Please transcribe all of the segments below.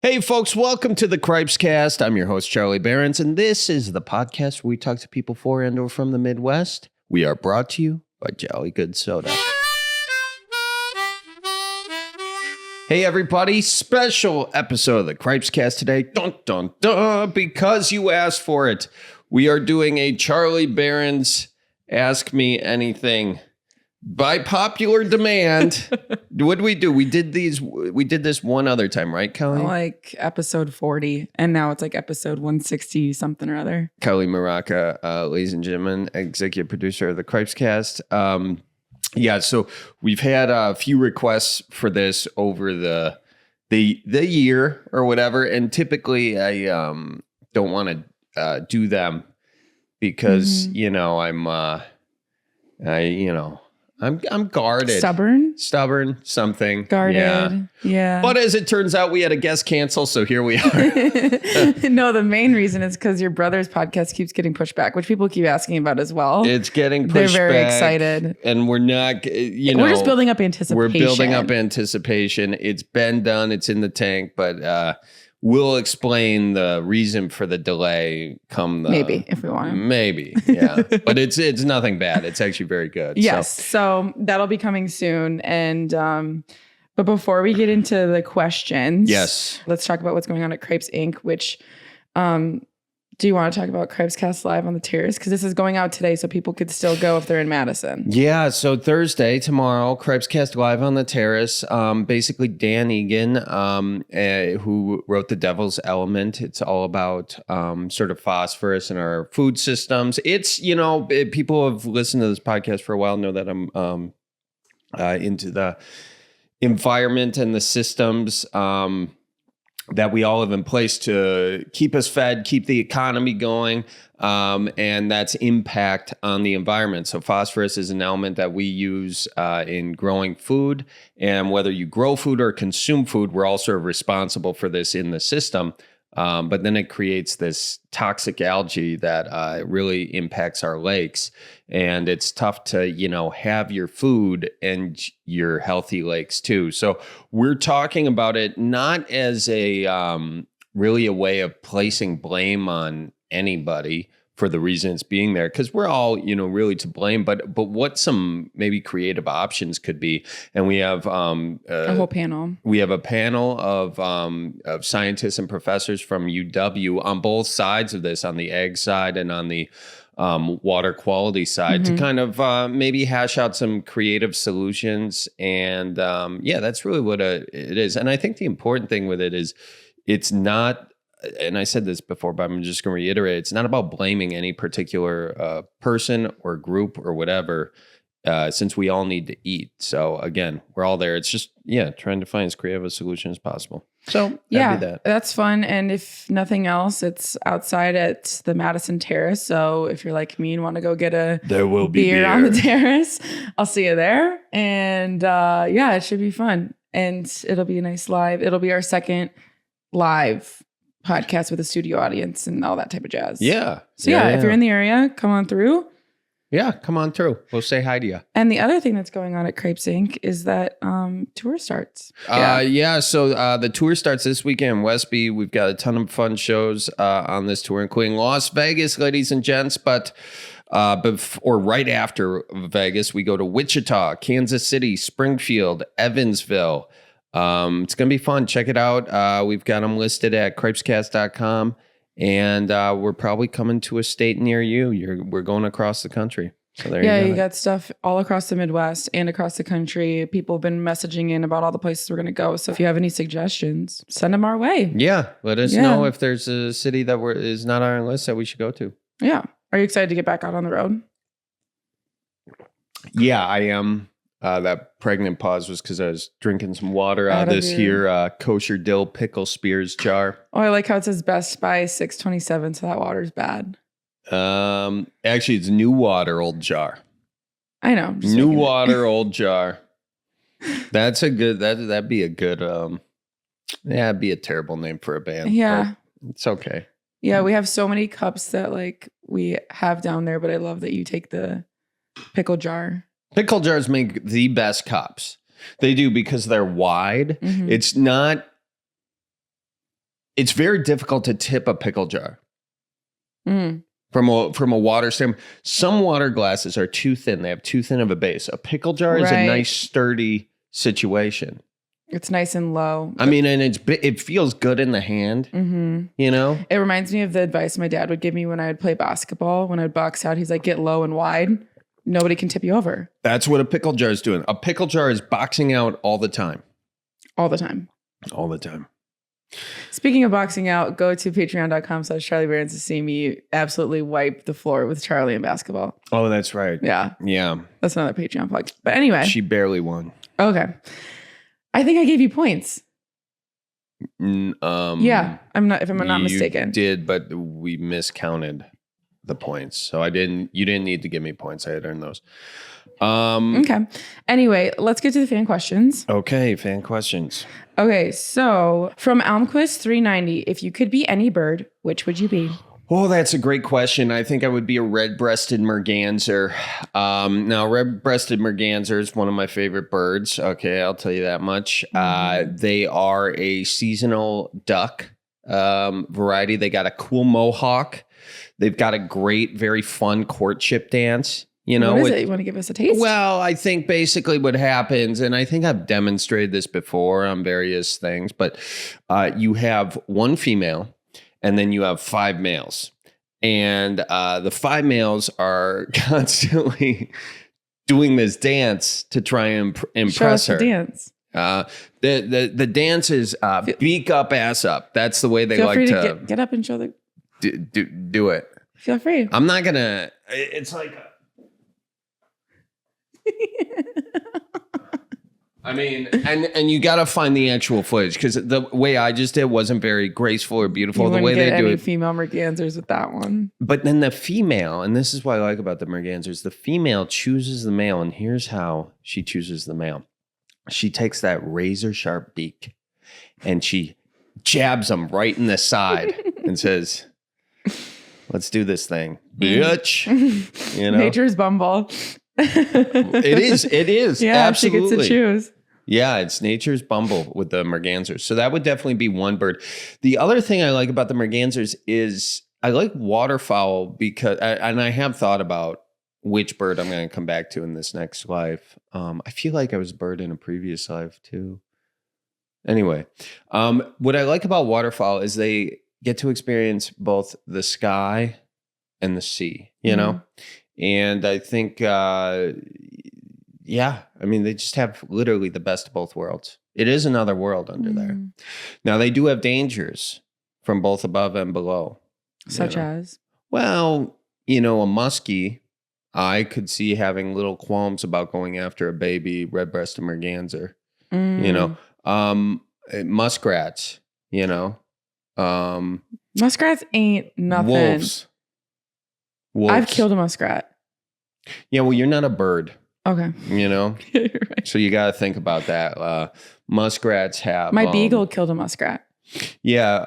Hey folks, welcome to the Cripescast. I'm your host, Charlie Behrens, and this is the podcast where we talk to people for and or from the Midwest. We are brought to you by Jolly Good Soda. Hey everybody, special episode of the Cripescast today. Dun dun dun, because you asked for it. We are doing a Charlie Behrens Ask Me Anything. By popular demand. What did we do? We did this one other time, right, Kelly? Like episode 40, and now it's like episode 160 something or other. Kelly Maraca, ladies and gentlemen, executive producer of the Cripescast. So we've had a few requests for this over the year or whatever, and typically I don't want to do them because I'm guarded. Stubborn, something. Guarded. Yeah. But as it turns out, we had a guest cancel, so here we are. No, the main reason is because your brother's podcast keeps getting pushed back, which people keep asking about as well. It's getting pushed back. They're very excited. And we're not, we're just building up anticipation. We're building up anticipation. It's been done. It's in the tank, but we'll explain the reason for the delay maybe if we want to. Maybe, yeah. But it's nothing bad. It's actually very good. Yes. So that'll be coming soon. And but before we get into the questions, yes, let's talk about what's going on at Crepes Inc., which do you want to talk about Cripescast live on the Terrace? Because this is going out today, so people could still go if they're in Madison. Yeah, so Thursday, tomorrow, Cripescast live on the Terrace. Basically, Dan Egan, who wrote The Devil's Element. It's all about sort of phosphorus in our food systems. It's, people have listened to this podcast for a while know that I'm into the environment and the systems that we all have in place to keep us fed, keep the economy going, and that's impact on the environment. So phosphorus is an element that we use in growing food, and whether you grow food or consume food, we're all sort of responsible for this in the system. But then it creates this toxic algae that really impacts our lakes. And it's tough to, have your food and your healthy lakes too. So we're talking about it not as a really a way of placing blame on anybody for the reason it's being there, because we're all, really to blame. But what some maybe creative options could be, and we have a whole panel. We have a panel of scientists and professors from UW on both sides of this, on the ag side and on the water quality side, to kind of maybe hash out some creative solutions. And that's really what it is. And I think the important thing with it is it's not. And I said this before, but I'm just going to reiterate. It's not about blaming any particular person or group or whatever, since we all need to eat. So again, we're all there. It's just, trying to find as creative a solution as possible. So that's fun. And if nothing else, it's outside at the Madison Terrace. So if you're like me and want to go get there will be beer on the terrace, I'll see you there. And it should be fun. And it'll be a nice live. It'll be our second live podcast with a studio audience and all that type of jazz. Yeah. So if you're in the area, come on through. Yeah, come on through. We'll say hi to you. And the other thing that's going on at Crepes Inc. is that tour starts. So the tour starts this weekend in Westby. We've got a ton of fun shows on this tour, including Las Vegas, ladies and gents. But right after Vegas, we go to Wichita, Kansas City, Springfield, Evansville. It's going to be fun. Check it out. We've got them listed at cripescast.com, and we're probably coming to a state near you. We're going across the country. So there you got stuff all across the Midwest and across the country. People have been messaging in about all the places we're going to go. So if you have any suggestions, send them our way. Yeah. Let us know if there's a city that is not on our list that we should go to. Yeah. Are you excited to get back out on the road? Yeah, I am. That pregnant pause was because I was drinking some water out of this here kosher dill pickle spears jar. Oh, I like how it says Best by 627, so that water's bad. Actually, it's new water, old jar. I know. New water, old jar. That's a good. That'd be a good. It'd be a terrible name for a band. Yeah, it's okay. Yeah, we have so many cups that we have down there, but I love that you take the pickle jar. Pickle jars make the best cups. They do, because they're wide. Mm-hmm. It's not it's very difficult to tip a pickle jar. Mm. From a water standpoint. Some water glasses are too thin. They have too thin of a base. A pickle jar is a nice, sturdy situation. It's nice and low. I mean, and it feels good in the hand, you know? It reminds me of the advice my dad would give me when I would play basketball. When I would box out, he's like, get low and wide. Nobody can tip you over. That's what a pickle jar is doing. A pickle jar is boxing out all the time. All the time. All the time. Speaking of boxing out, go to patreon.com/Charlie Barons to see me absolutely wipe the floor with Charlie in basketball. Oh, that's right. Yeah. Yeah. That's another Patreon plug. But anyway. She barely won. Okay. I think I gave you points. Yeah. I'm not mistaken. You did, but we miscounted the points. So you didn't need to give me points. I had earned those. Okay. Anyway, let's get to the fan questions. Okay, fan questions. Okay, so from Almquist390, if you could be any bird, which would you be? Oh, that's a great question. I think I would be a red-breasted merganser. Now, red-breasted merganser is one of my favorite birds. Okay, I'll tell you that much. They are a seasonal duck variety. They got a cool mohawk. They've got a great, very fun courtship dance. You know, what is it? You want to give us a taste? Well, I think basically what happens, and I think I've demonstrated this before on various things, but you have one female and then you have 5 males. And the 5 males are constantly doing this dance to try and impress her. The dance. The dance is beak up, ass up. That's the way they feel like free to get up and show the. Do it. Feel free. I'm not gonna. It's like. I mean, and you got to find the actual footage because the way I just did wasn't very graceful or beautiful. You the way they do it, female mergansers with that one. But then the female, and this is what I like about the mergansers, the female chooses the male, and here's how she chooses the male. She takes that razor sharp beak, and she jabs him right in the side, and says, "Let's do this thing, bitch." You know, Nature's Bumble. It is. Yeah, absolutely. She gets to choose. Yeah, it's nature's Bumble with the mergansers. So that would definitely be one bird. The other thing I like about the mergansers is I like waterfowl because, and I have thought about which bird I'm going to come back to in this next life. I feel like I was a bird in a previous life too. Anyway, what I like about waterfowl is they get to experience both the sky and the sea, you know? And I think, I mean, they just have literally the best of both worlds. It is another world under there. Now, they do have dangers from both above and below. Such as? Well, you know, a muskie, I could see having little qualms about going after a baby red-breasted merganser. You know, muskrats, you know. Muskrats ain't nothing. Wolves. I've killed a muskrat. Yeah, well, you're not a bird. Okay. You know? You're right. So you got to think about that. Muskrats have... My beagle killed a muskrat. Yeah.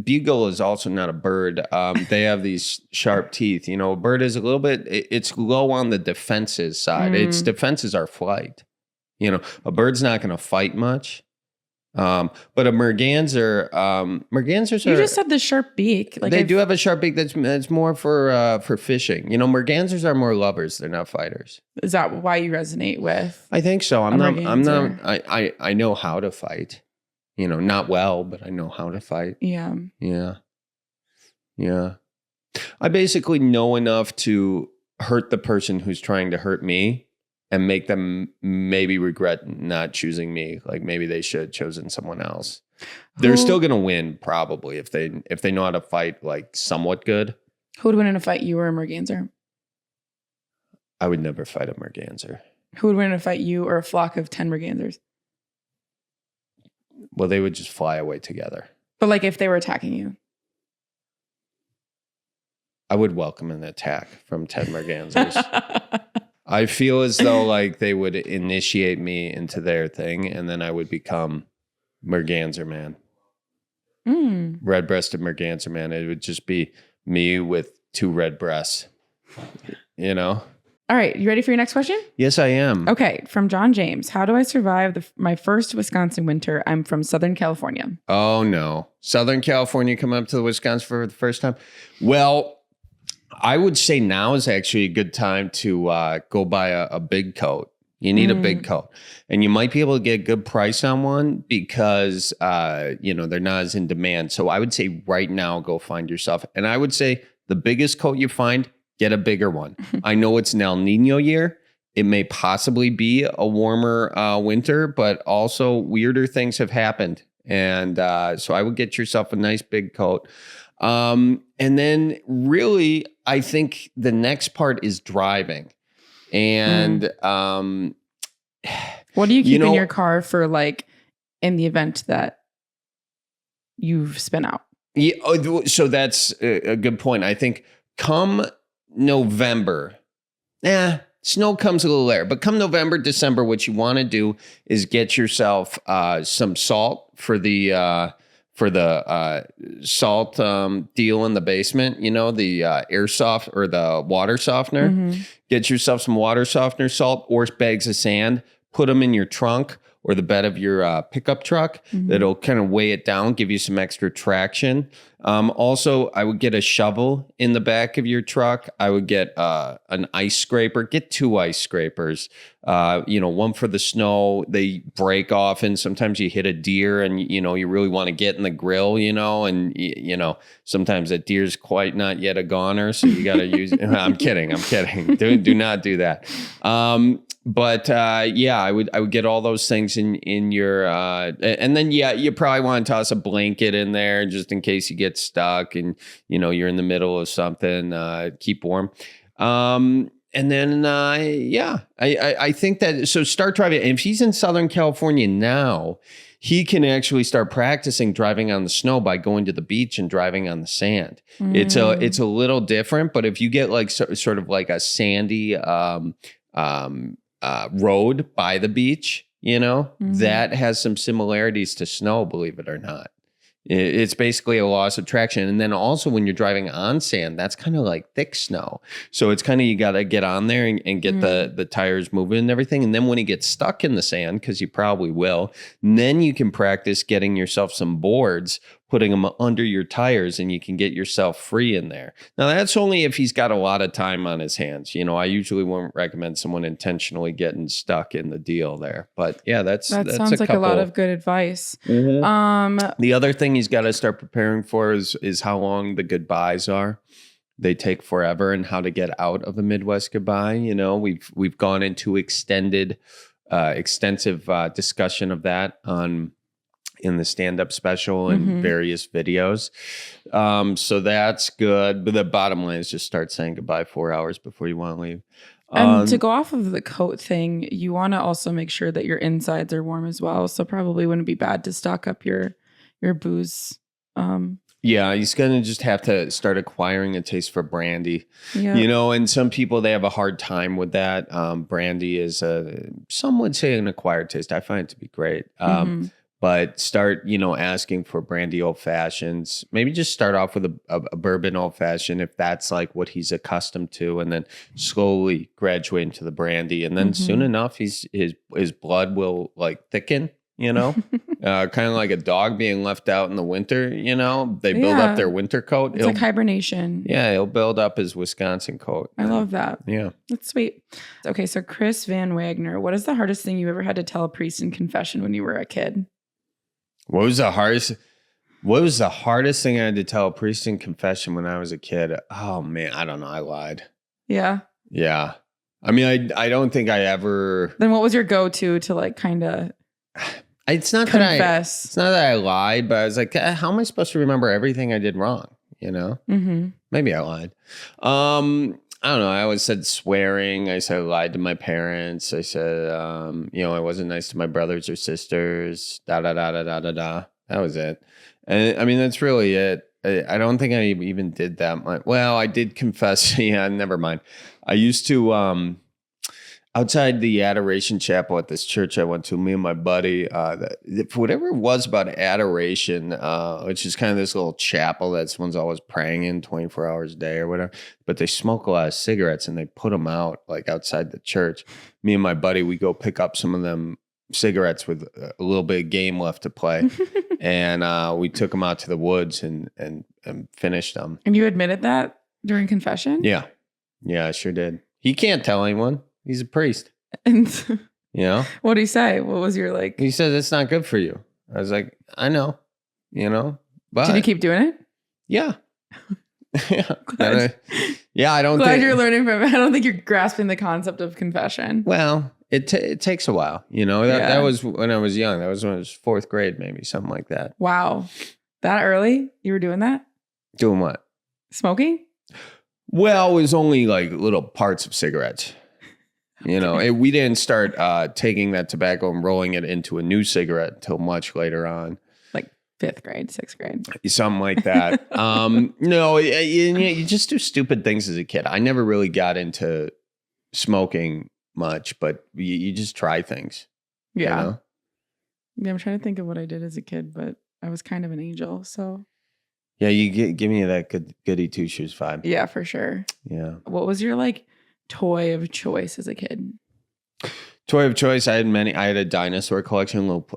Beagle is also not a bird. They have these sharp teeth. You know, a bird is a little bit... It's low on the defenses side. Its defenses are flight. You know, a bird's not going to fight much. But a merganser, mergansers You just said the sharp beak. Like they do have a sharp beak that's more for fishing. You know, mergansers are more lovers. They're not fighters. Is that why you resonate with? I think so. I know how to fight. You know, not well, but I know how to fight. Yeah. Yeah. Yeah. I basically know enough to hurt the person who's trying to hurt me. And make them maybe regret not choosing me. Like maybe they should have chosen someone else. They're still gonna win probably if they know how to fight like somewhat good. Who would win in a fight, you or a merganser? I would never fight a merganser. Who would win in a fight, you or a flock of 10 mergansers? Well, they would just fly away together. But like if they were attacking you? I would welcome an attack from 10 mergansers. I feel as though like they would initiate me into their thing and then I would become merganser man. Red-breasted merganser man. It would just be me with 2 red breasts, you know? All right. You ready for your next question? Yes, I am. Okay. From John James. How do I survive my first Wisconsin winter? I'm from Southern California. Oh, no. Southern California coming up to the Wisconsin for the first time? Well, I would say now is actually a good time to go buy a big coat. You need a big coat. And you might be able to get a good price on one because, they're not as in demand. So I would say right now, go find yourself. And I would say the biggest coat you find, get a bigger one. I know it's an El Nino year. It may possibly be a warmer winter, but also weirder things have happened. And so I would get yourself a nice big coat. And then really, I think the next part is driving. And what do you keep in your car for like in the event that you've spin out? Yeah, so that's a good point. I think come November, snow comes a little later, but come November, December, what you want to do is get yourself some salt for the salt deal in the basement, the airsoft or the water softener. Mm-hmm. Get yourself some water softener salt or bags of sand, put them in your trunk or the bed of your pickup truck. Mm-hmm. That'll kind of weigh it down, give you some extra traction. Also, I would get a shovel in the back of your truck. I would get an ice scraper. Get 2 ice scrapers. One for the snow. They break off, and sometimes you hit a deer, and you really want to get in the grill. And sometimes that deer's quite not yet a goner, so you got to use. I'm kidding. Do not do that. But I would get all those things in your and then you probably want to toss a blanket in there just in case you get stuck and you're in the middle of something. Keep warm. And then I think that so start driving. And if he's in Southern California now, he can actually start practicing driving on the snow by going to the beach and driving on the sand. It's a little different, but if you get like sort of like a sandy road by the beach, that has some similarities to snow, believe it or not. It's basically a loss of traction. And then also when you're driving on sand, that's kind of like thick snow. So it's kind of, you got to get on there and get the tires moving and everything. And then when you get stuck in the sand, because you probably will, then you can practice getting yourself some boards, putting them under your tires, and you can get yourself free in there. Now, that's only if he's got a lot of time on his hands. I usually won't recommend someone intentionally getting stuck in the deal there. But yeah, that sounds like a lot of good advice. Mm-hmm. The other thing he's got to start preparing for is how long the goodbyes are. They take forever, and how to get out of a Midwest goodbye. We've gone into extensive discussion of that in the stand-up special and various videos. So that's good. But the bottom line is just start saying goodbye 4 hours before you want to leave. And to go off of the coat thing, you want to also make sure that your insides are warm as well. So probably wouldn't be bad to stock up your booze. Yeah, he's going to just have to start acquiring a taste for brandy. Yeah. And some people, they have a hard time with that. Brandy is some would say an acquired taste. I find it to be great. But start, asking for brandy old fashions. Maybe just start off with a bourbon old fashioned if that's like what he's accustomed to, and then slowly graduate into the brandy. And then soon enough, his blood will like thicken. Kind of like a dog being left out in the winter. They build up their winter coat. It's like hibernation. Yeah, he'll build up his Wisconsin coat. I love that. Yeah, that's sweet. Okay, so Chris Van Wagner, what is the hardest thing you ever had to tell a priest in confession when you were a kid? What was the hardest thing I had to tell a priest in confession when I was a kid? Oh man, I don't know. I lied. Yeah. Yeah. I mean, I don't think I ever. Then what was your go-to to like kind of It's not confess? It's not that I lied, but I was like, how am I supposed to remember everything I did wrong? Maybe I lied. I don't know. I always said swearing. I said I lied to my parents. I said, I wasn't nice to my brothers or sisters. Da da da da da da da. That was it. And I mean, that's really it. I don't think I even did that much. Well, I did confess. Yeah, never mind. I used to. outside the Adoration Chapel at this church I went to, me and my buddy, whatever it was about adoration, which is kind of this little chapel that someone's always praying in 24 hours a day or whatever, but they smoke a lot of cigarettes and they put them out like outside the church. Me and my buddy, we go pick up some of them cigarettes with a little bit of game left to play. And we took them out to the woods and finished them. And you admitted that during confession? Yeah. Yeah, I sure did. He can't tell anyone. He's a priest. And you know? What did he say? What was your like? He said, it's not good for you. I was like, I know, but. Did you keep doing it? Yeah. Yeah. I don't Glad you're learning from it. I don't think you're grasping the concept of confession. Well, it takes a while, that was when I was young. That was when I was 4th grade, maybe something like that. Wow. That early? You were doing that? Doing what? Smoking? Well, it was only like little parts of cigarettes. We didn't start taking that tobacco and rolling it into a new cigarette until much later on. Like 5th grade, 6th grade. Something like that. No, you just do stupid things as a kid. I never really got into smoking much, but you just try things. Yeah. Yeah, I'm trying to think of what I did as a kid, but I was kind of an angel, so. Yeah, you give me that goody two shoes vibe. Yeah, for sure. Yeah. What was your toy of choice as a kid? Toy of choice, I had many. I had a dinosaur collection, little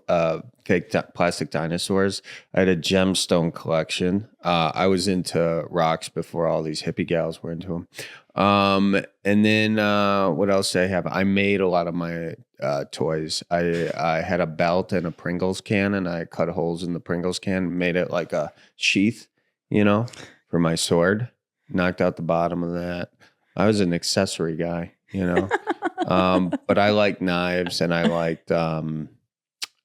fake plastic dinosaurs. I had a gemstone collection. I was into rocks before all these hippie gals were into them. And then what else did I have? I made a lot of my toys. I had a belt and a Pringles can, and I cut holes in the Pringles can, made it like a sheath, for my sword. Knocked out the bottom of that. I was an accessory guy, but I like knives and I liked, I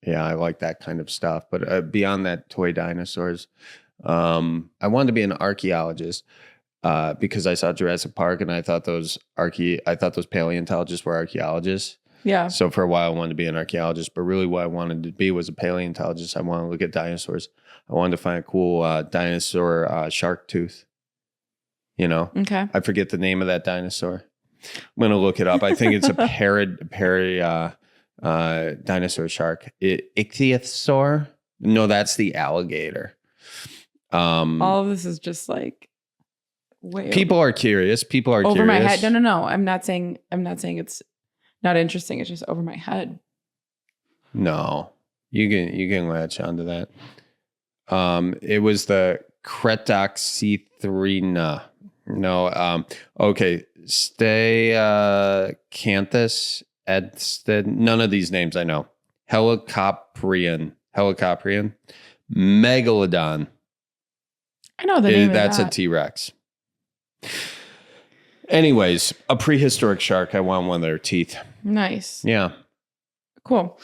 like that kind of stuff. But beyond that, toy dinosaurs, I wanted to be an archaeologist because I saw Jurassic Park and I thought those paleontologists were archaeologists. Yeah. So for a while I wanted to be an archaeologist, but really what I wanted to be was a paleontologist. I wanted to look at dinosaurs. I wanted to find a cool dinosaur shark tooth. Okay. I forget the name of that dinosaur. I'm going to look it up. I think it's a dinosaur shark. Ichthyosaur? No, that's the alligator. All of this is just way people are curious. People are over curious. my head. No. I'm not saying it's not interesting. It's just over my head. No, you can latch onto that. It was the Cretoxithrina. No, okay. Canthus, Edsted. None of these names I know. Helicoprion. Megalodon. I know the name That's of that. a T-Rex. Anyways, a prehistoric shark. I want one of their teeth. Nice. Yeah. Cool.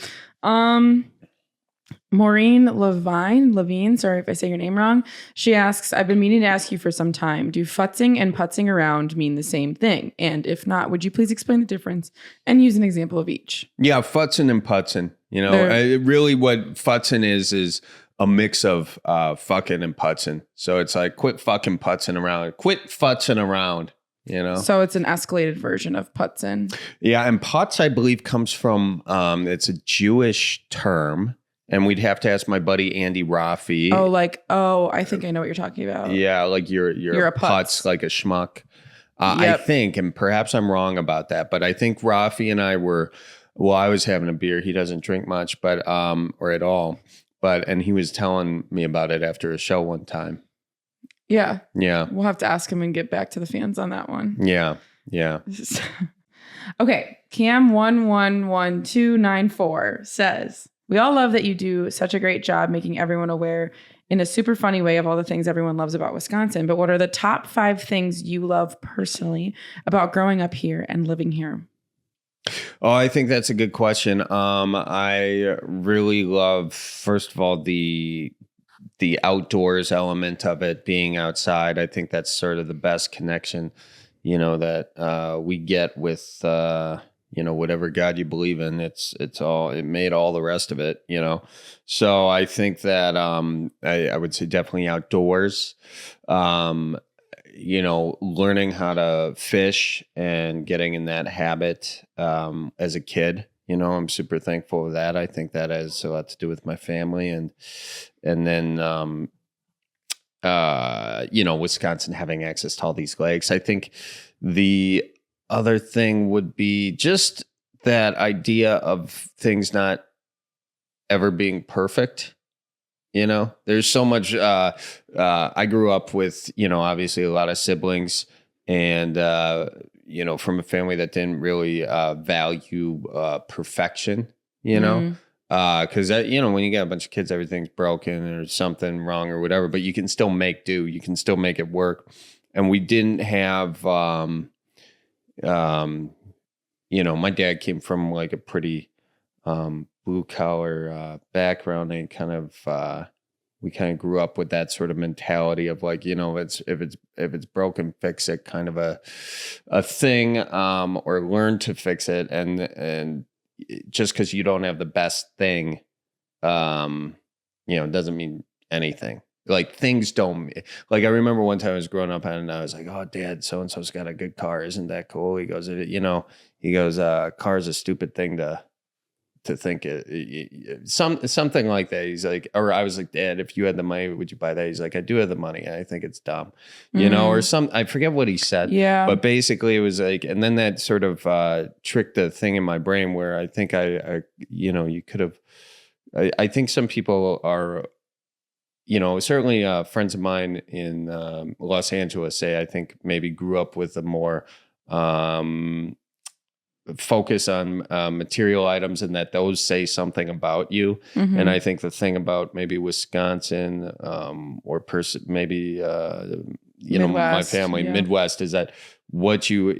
Maureen Levine, sorry if I say your name wrong. She asks, I've been meaning to ask you for some time. Do futzing and putzing around mean the same thing? And if not, would you please explain the difference and use an example of each? Yeah, futzing and putzing. Really what futzing is a mix of fucking and putzing. So it's like, quit fucking putzing around. Quit futzing around. So it's an escalated version of putzing. Yeah, and putz, I believe, comes from, it's a Jewish term. And we'd have to ask my buddy Andy Rafi. I think I know what you're talking about. Yeah, like you're a putz, like a schmuck. Yep. I think, and perhaps I'm wrong about that, but I think Rafi and I were, I was having a beer. He doesn't drink much, but or at all. And he was telling me about it after a show one time. Yeah. Yeah. We'll have to ask him and get back to the fans on that one. Yeah. Yeah. Okay. Cam111294 says, we all love that you do such a great job making everyone aware in a super funny way of all the things everyone loves about Wisconsin. But what are the top 5 things you love personally about growing up here and living here? Oh, I think that's a good question. I really love, first of all, the outdoors element of it, being outside. I think that's sort of the best connection, that we get with whatever God you believe in. It made all the rest of it, So I think that I would say definitely outdoors. learning how to fish and getting in that habit as a kid. I'm super thankful for that. I think that has a lot to do with my family, and then Wisconsin having access to all these lakes. I think the other thing would be just that idea of things not ever being perfect. There's so much. I grew up with, obviously a lot of siblings, and from a family that didn't really value perfection. Because when you get a bunch of kids, everything's broken or something wrong or whatever. But you can still make do. You can still make it work. And we didn't have, my dad came from like a pretty blue collar background, and we kind of grew up with that sort of mentality of like, if it's broken, fix it, kind of a thing, or learn to fix it, and just because you don't have the best thing, doesn't mean anything. Like things don't, like I remember one time I was growing up and I was like, oh, Dad, so and so's got a good car, isn't that cool? He goes, car's a stupid thing to think something like that. He's like, or I was like, Dad, if you had the money, would you buy that? He's like, I do have the money. I think it's dumb, or I forget what he said. Yeah. But basically it was like, and then that sort of tricked the thing in my brain where I think you could have, I think some people are, certainly friends of mine in Los Angeles say, I think maybe grew up with a more, focus on material items, and that those say something about you. Mm-hmm. And I think the thing about maybe Wisconsin or maybe my family, Midwest, is that what you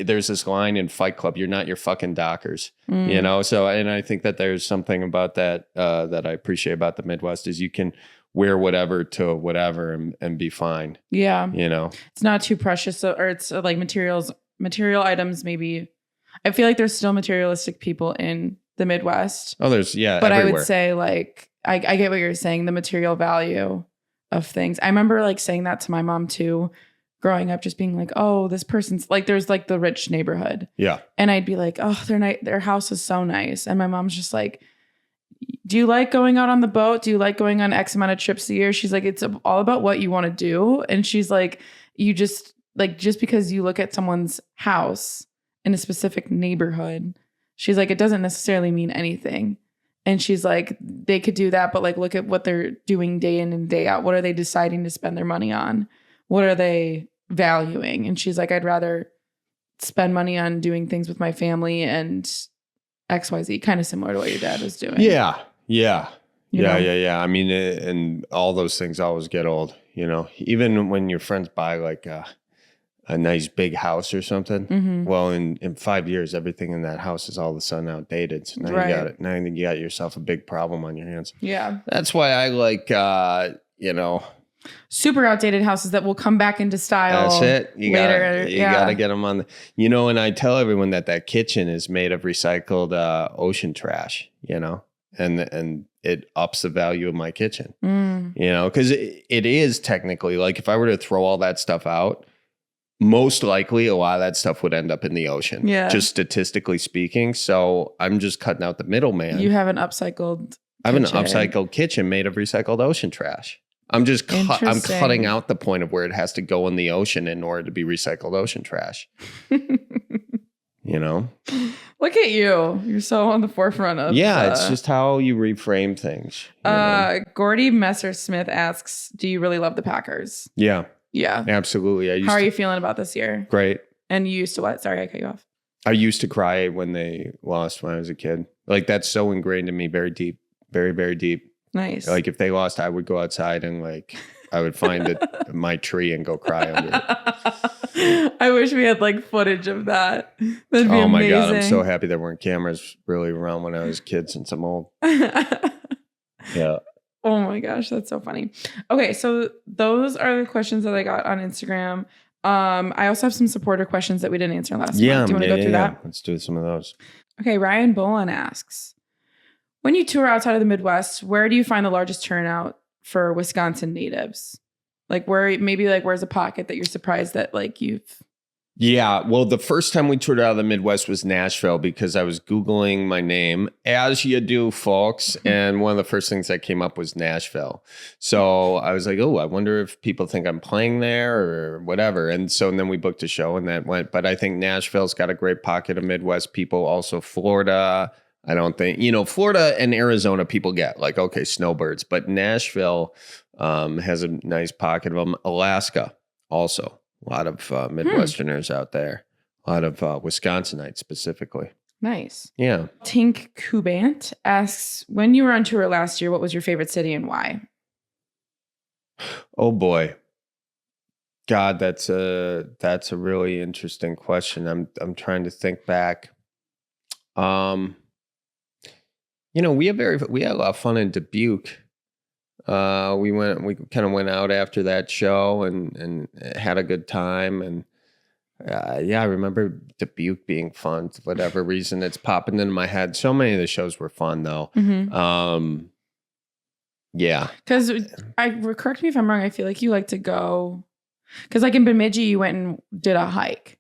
there's this line in Fight Club, you're not your fucking dockers. So, and I think that there's something about that that I appreciate about the Midwest, is you can wear whatever to whatever and be fine. Yeah. It's not too precious, or it's like material items maybe. I feel like there's still materialistic people in the Midwest. Oh, but everywhere. I would say like, I get what you're saying, the material value of things. I remember like saying that to my mom too, growing up, just being like, oh, this person's like, there's like the rich neighborhood. Yeah. And I'd be like, oh, their house is so nice. And my mom's just like, do you like going out on the boat? Do you like going on X amount of trips a year? She's like, it's all about what you want to do. And she's like, just because you look at someone's house in a specific neighborhood, she's like, it doesn't necessarily mean anything. And she's like, they could do that, but like, look at what they're doing day in and day out. What are they deciding to spend their money on? What are they valuing? And she's like, I'd rather spend money on doing things with my family and XYZ, kind of similar to what your dad was doing. Yeah. You know? I mean, and all those things always get old, even when your friends buy like a nice big house or something. Mm-hmm. Well, in 5 years, everything in that house is all of a sudden outdated. So now you got it. Now you got yourself a big problem on your hands. Yeah. That's why I like, super outdated houses that will come back into style. That's it. You later. You gotta get them on and I tell everyone that kitchen is made of recycled ocean trash, and it ups the value of my kitchen, because it is technically, like, if I were to throw all that stuff out, most likely a lot of that stuff would end up in the ocean, just statistically speaking. So I'm just cutting out the middleman. You have an upcycled kitchen made of recycled oceen trash. I'm just I'm cutting out the point of where it has to go in the ocean in order to be recycled ocean trash. Look at you. You're so on the forefront of it's just how you reframe things. Gordy Messersmith asks, do you really love the Packers? Yeah. Yeah. Absolutely. How are you feeling about this year? Great. And you used to what? Sorry, I cut you off. I used to cry when they lost when I was a kid. Like, that's so ingrained in me, very deep, very, very deep. Nice. Like, if they lost, I would go outside and like I would find my tree and go cry under it. I wish we had like footage of that. That'd be amazing. My God, I'm so happy there weren't cameras really around when I was a kid, since I'm old. Yeah. Oh my gosh, that's so funny. Okay, so those are the questions that I got on Instagram. I also have some supporter questions that we didn't answer last month. Do you want to go through that? Let's do some of those. Okay, Ryan Bolan asks, when you tour outside of the Midwest, where do you find the largest turnout for Wisconsin natives? Like where's a pocket that you're surprised that like you've. Yeah, well, the first time we toured out of the Midwest was Nashville because I was Googling my name, as you do, folks. And one of the first things that came up was Nashville. So I was like, oh, I wonder if people think I'm playing there or whatever. And then we booked a show and that went. But I think Nashville's got a great pocket of Midwest people. Also, Florida. I don't think, Florida and Arizona people get like, okay, snowbirds. But Nashville has a nice pocket of them. Alaska also. A lot of Midwesterners out there. A lot of Wisconsinites specifically. Nice. Yeah. Tink Kubant asks, when you were on tour last year, what was your favorite city and why? Oh boy. God, that's a really interesting question. I'm trying to think back. We had a lot of fun in Dubuque. We kind of went out after that show and had a good time. And I remember Dubuque being fun for whatever reason. It's popping into my head. So many of the shows were fun though. Mm-hmm. Yeah. Because correct me if I'm wrong. I feel like you like to go, because like in Bemidji, you went and did a hike.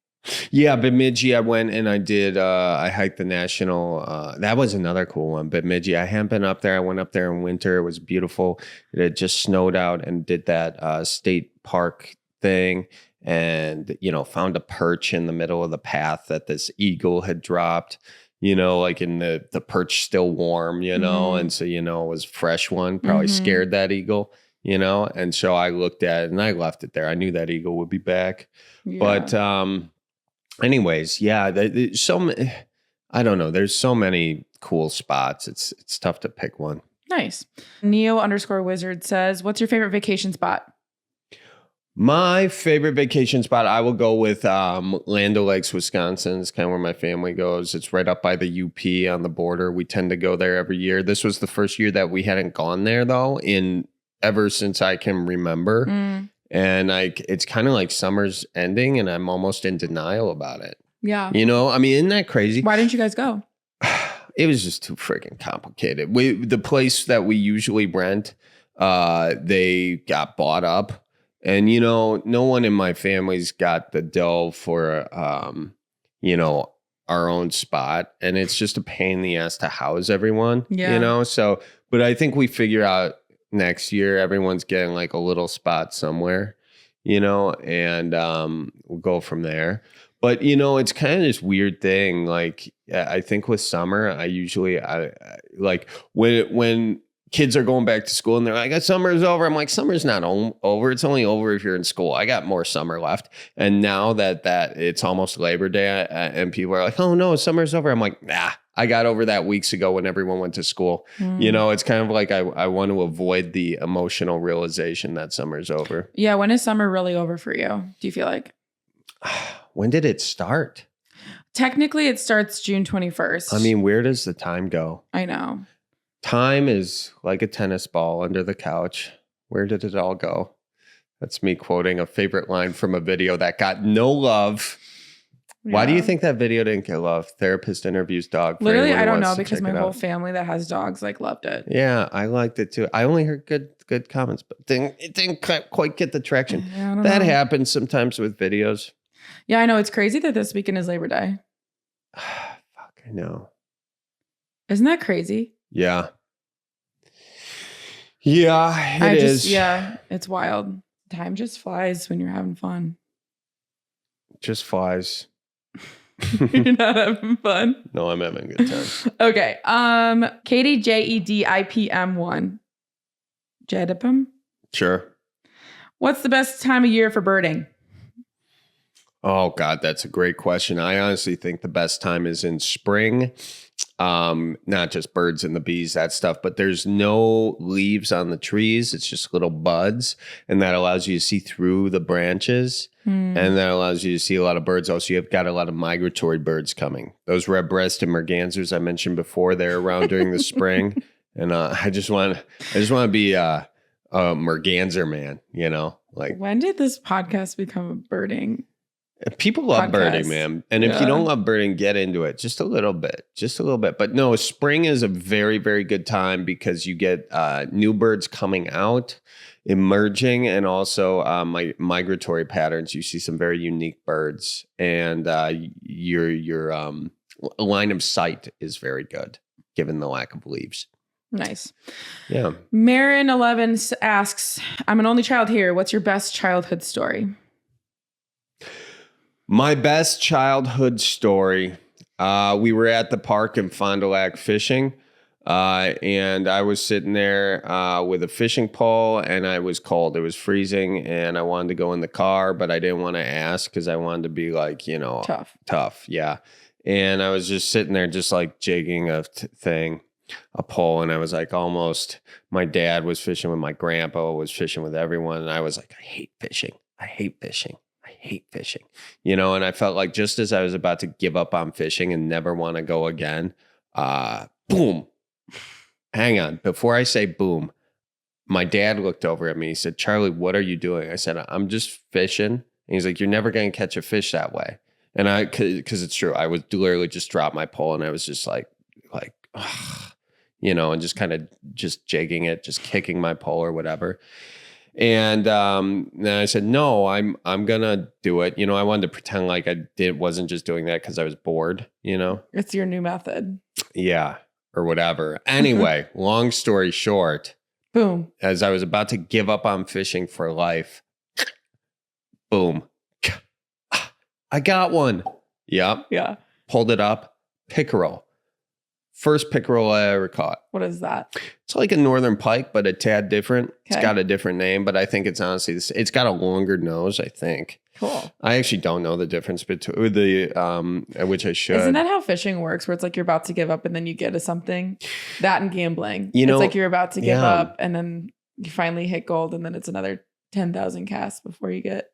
Yeah, Bemidji, I went and I hiked the national, that was another cool one, Bemidji. I hadn't been up there. I went up there in winter. It was beautiful. It had just snowed out and did that state park thing and, found a perch in the middle of the path that this eagle had dropped, like in the perch still warm, Mm-hmm. and so, it was a fresh one, probably scared that eagle, and so I looked at it and I left it there. I knew that eagle would be back. Yeah. But, anyways, yeah, there's I don't know. There's so many cool spots. It's tough to pick one. Nice. Neo_wizard says, what's your favorite vacation spot? My favorite vacation spot, I will go with Land O'Lakes, Wisconsin. It's kind of where my family goes. It's right up by the UP on the border. We tend to go there every year. This was the first year that we hadn't gone there, though, ever since I can remember. And it's kind of like summer's ending and I'm almost in denial about it. Yeah. Isn't that crazy? Why didn't you guys go? It was just too freaking complicated. The place that we usually rent, they got bought up. And, no one in my family's got the dough for, our own spot. And it's just a pain in the ass to house everyone, So, but I think we figure out next year, everyone's getting like a little spot somewhere, and we'll go from there. But, it's kind of this weird thing. Like, I think with summer, I like when kids are going back to school and they're like, summer's over. I'm like, summer's not over. It's only over if you're in school. I got more summer left. And now that it's almost Labor Day and people are like, oh no, summer's over. I'm like, nah. I got over that weeks ago when everyone went to school. It's kind of like I want to avoid the emotional realization that summer's over. Yeah. When is summer really over for you? Do you feel like? When did it start? Technically, it starts June 21st. I mean, where does the time go? I know. Time is like a tennis ball under the couch. Where did it all go? That's me quoting a favorite line from a video that got no love. Yeah. Why do you think that video didn't get love? Therapist interviews dog. Literally, I don't know, because my whole family that has dogs loved it. Yeah, I liked it too. I only heard good comments, but it didn't quite get the traction. That happens sometimes with videos. Yeah, I know. It's crazy that this weekend is Labor Day. Fuck, I know. Isn't that crazy? Yeah. Yeah, it is. Yeah, it's wild. Time just flies when you're having fun. Just flies. You're not having fun? No, I'm having a good time. Okay. Katie JEDIPM1. Jedipum? Sure. What's the best time of year for birding? Oh, God, that's a great question. I honestly think the best time is in spring. Not just birds and the bees, that stuff, but there's no leaves on the trees. It's just little buds. And that allows you to see through the branches. And that allows you to see a lot of birds. Also, you've got a lot of migratory birds coming. Those red-breasted mergansers I mentioned before, they're around during the spring. And I just want to be a merganser man, Like, when did this podcast become a birding? People love podcast. birding, man. And if you don't love birding, get into it just a little bit. But no, spring is a very, very good time because you get new birds coming out, emerging, and also migratory patterns. You see some very unique birds, and your line of sight is very good given the lack of leaves. Nice. Yeah. Marin 11 asks, I'm an only child here. What's your best childhood story? My best childhood story. We were at the park in Fond du Lac fishing, and I was sitting there with a fishing pole, and I was cold. It was freezing, and I wanted to go in the car, but I didn't want to ask because I wanted to be like, tough. Yeah. And I was just sitting there, just like jigging a pole, and I was like, almost. My dad was fishing with my grandpa, was fishing with everyone, and I was like, I hate fishing. And I felt like just as I was about to give up on fishing and never want to go again, boom. Hang on. Before I say boom, my dad looked over at me. He said, Charlie, what are you doing? I said, I'm just fishing. And he's like, you're never going to catch a fish that way. And because it's true, I was literally just dropped my pole and I was just like, ugh, and just kind of just jigging it, just kicking my pole or whatever. And then I said, no, I'm gonna do it. I wanted to pretend like wasn't just doing that because I was bored. It's your new method. Yeah, or whatever. Anyway, long story short, boom. As I was about to give up on fishing for life, boom, I got one. Yep. Yeah. Pulled it up. Pickerel. First pickerel I ever caught. What is that? It's like a northern pike, but a tad different. Okay. It's got a different name, but I think it's honestly this. It's got a longer nose, I think. Cool. I actually don't know the difference between which I should. Isn't that how fishing works? Where it's like you're about to give up and then you get to something? That and gambling. It's like you're about to give up and then you finally hit gold and then it's another 10,000 casts before you get.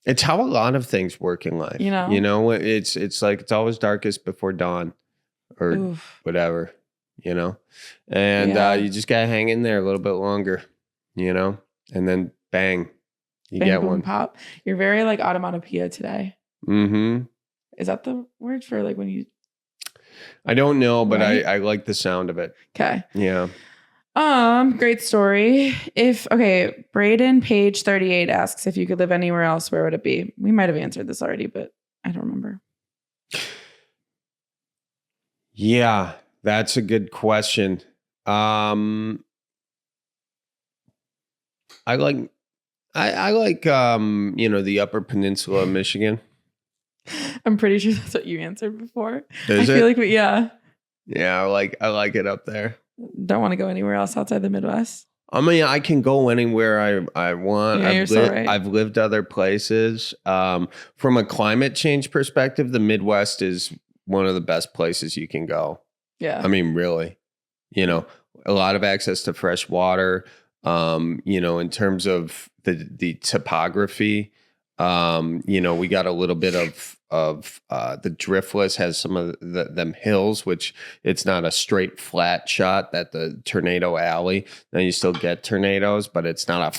It's how a lot of things work in life. It's like it's always darkest before dawn. Or whatever, and you just gotta hang in there a little bit longer, and then bang, you bang, get boom, one. Pop. You're very like onomatopoeia today. Mm-hmm. Is that the word for like when you? I don't know, but right? I like the sound of it. Okay. Yeah. Great story. Braden page 38 asks if you could live anywhere else, where would it be? We might have answered this already, but I don't remember. Yeah, that's a good question. I like the Upper Peninsula of Michigan. I'm pretty sure that's what you answered before. I feel like Yeah, I like it up there. Don't want to go anywhere else outside the Midwest. I mean, I can go anywhere I want. Yeah, I've lived other places. From a climate change perspective, the Midwest is one of the best places you can go. Yeah. I mean, really, a lot of access to fresh water, in terms of the topography, we got a little bit of the Driftless has some of them hills, which it's not a straight flat shot that the Tornado Alley. Now you still get tornadoes, but it's not a,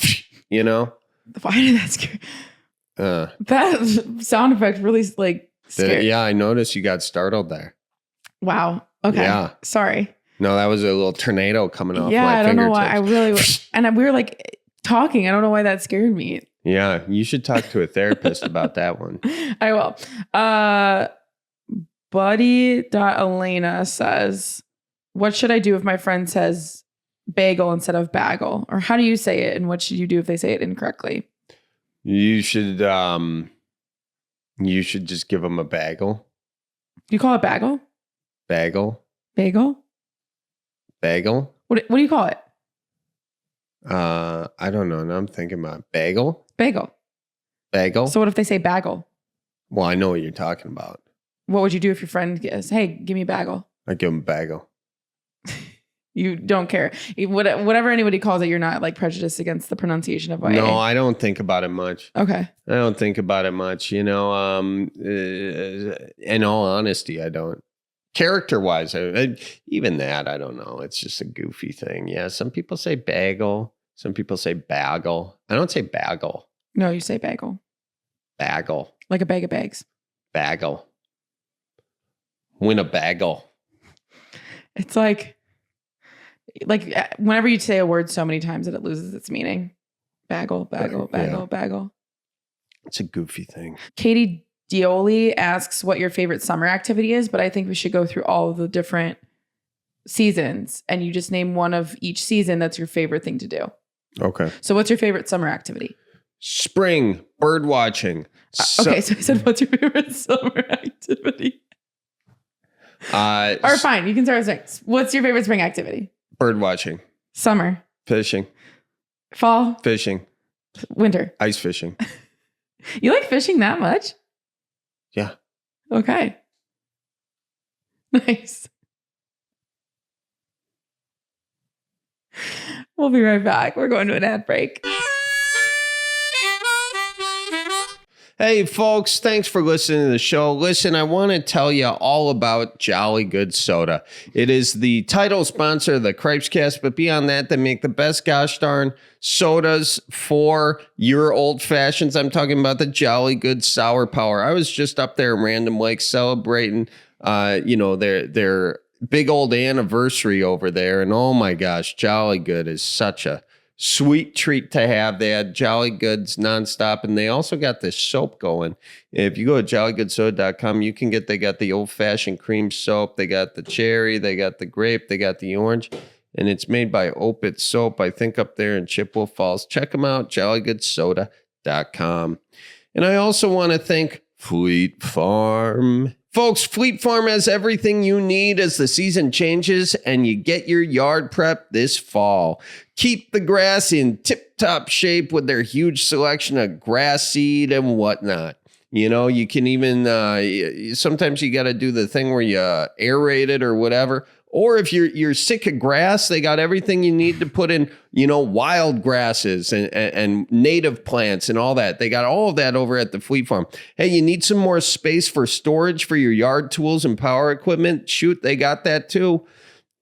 Why did that scare? That sound effect really scared. Yeah, I noticed you got startled there. Wow. Okay. Yeah. Sorry. No, that was a little tornado coming off my fingertips. I don't know why. I really and we were like talking. I don't know why that scared me. Yeah, you should talk to a therapist about that one. I will. Buddy.Elena says, what should I do if my friend says bagel instead of bagel? Or how do you say it? And what should you do if they say it incorrectly? You should just give them a bagel. You call it bagel? Bagel. Bagel? Bagel. What do you call it? I don't know. Now I'm thinking about bagel. Bagel. Bagel. So what if they say bagel? Well, I know what you're talking about. What would you do if your friend says, hey, give me a bagel? I give him bagel. You don't care. Whatever anybody calls it, you're not like prejudiced against the pronunciation of it. No, I don't think about it much. Okay. I don't think about it much. In all honesty, I don't. Character-wise, even that, I don't know. It's just a goofy thing. Yeah, some people say bagel. Some people say bagel. I don't say bagel. No, you say bagel. Bagel. Like a bag of bags. Bagel. Win a bagel. It's like whenever you say a word so many times that it loses its meaning. Bagel, bagel, bagel, yeah. Bagel. It's a goofy thing. Katie Dioli asks what your favorite summer activity is, but I think we should go through all of the different seasons and you just name one of each season that's your favorite thing to do. Okay. So what's your favorite summer activity? Spring, bird watching. Okay, so I said, what's your favorite summer activity? Or fine, you can start with spring. What's your favorite spring activity? Bird watching. Summer. Fishing. Fall. Fishing. Winter. Ice fishing. You like fishing that much? Yeah. Okay. Nice. We'll be right back. We're going to an ad break. Hey, folks, thanks for listening to the show. Listen, I want to tell you all about Jolly Good Soda. It is the title sponsor of the Cripescast, but beyond that, they make the best gosh darn sodas for your old fashions. I'm talking about the Jolly Good Sour Power. I was just up there in Random Lake celebrating, their big old anniversary over there. And oh my gosh, Jolly Good is such a sweet treat to have. They had Jolly Goods nonstop, and they also got this soap going. If you go to jollygoodssoda.com, they got the old-fashioned cream soap, they got the cherry, they got the grape, they got the orange, and it's made by Opit Soap, I think up there in Chippewa Falls. Check them out, jollygoodssoda.com. And I also want to thank Fleet Farm. Folks, Fleet Farm has everything you need as the season changes and you get your yard prep this fall. Keep the grass in tip-top shape with their huge selection of grass seed and whatnot. You know, you can even, sometimes you got to do the thing where you aerate it or whatever. Or if you're sick of grass, they got everything you need to put in, wild grasses and native plants and all that. They got all of that over at the Fleet Farm. Hey, you need some more space for storage for your yard tools and power equipment? Shoot, they got that too.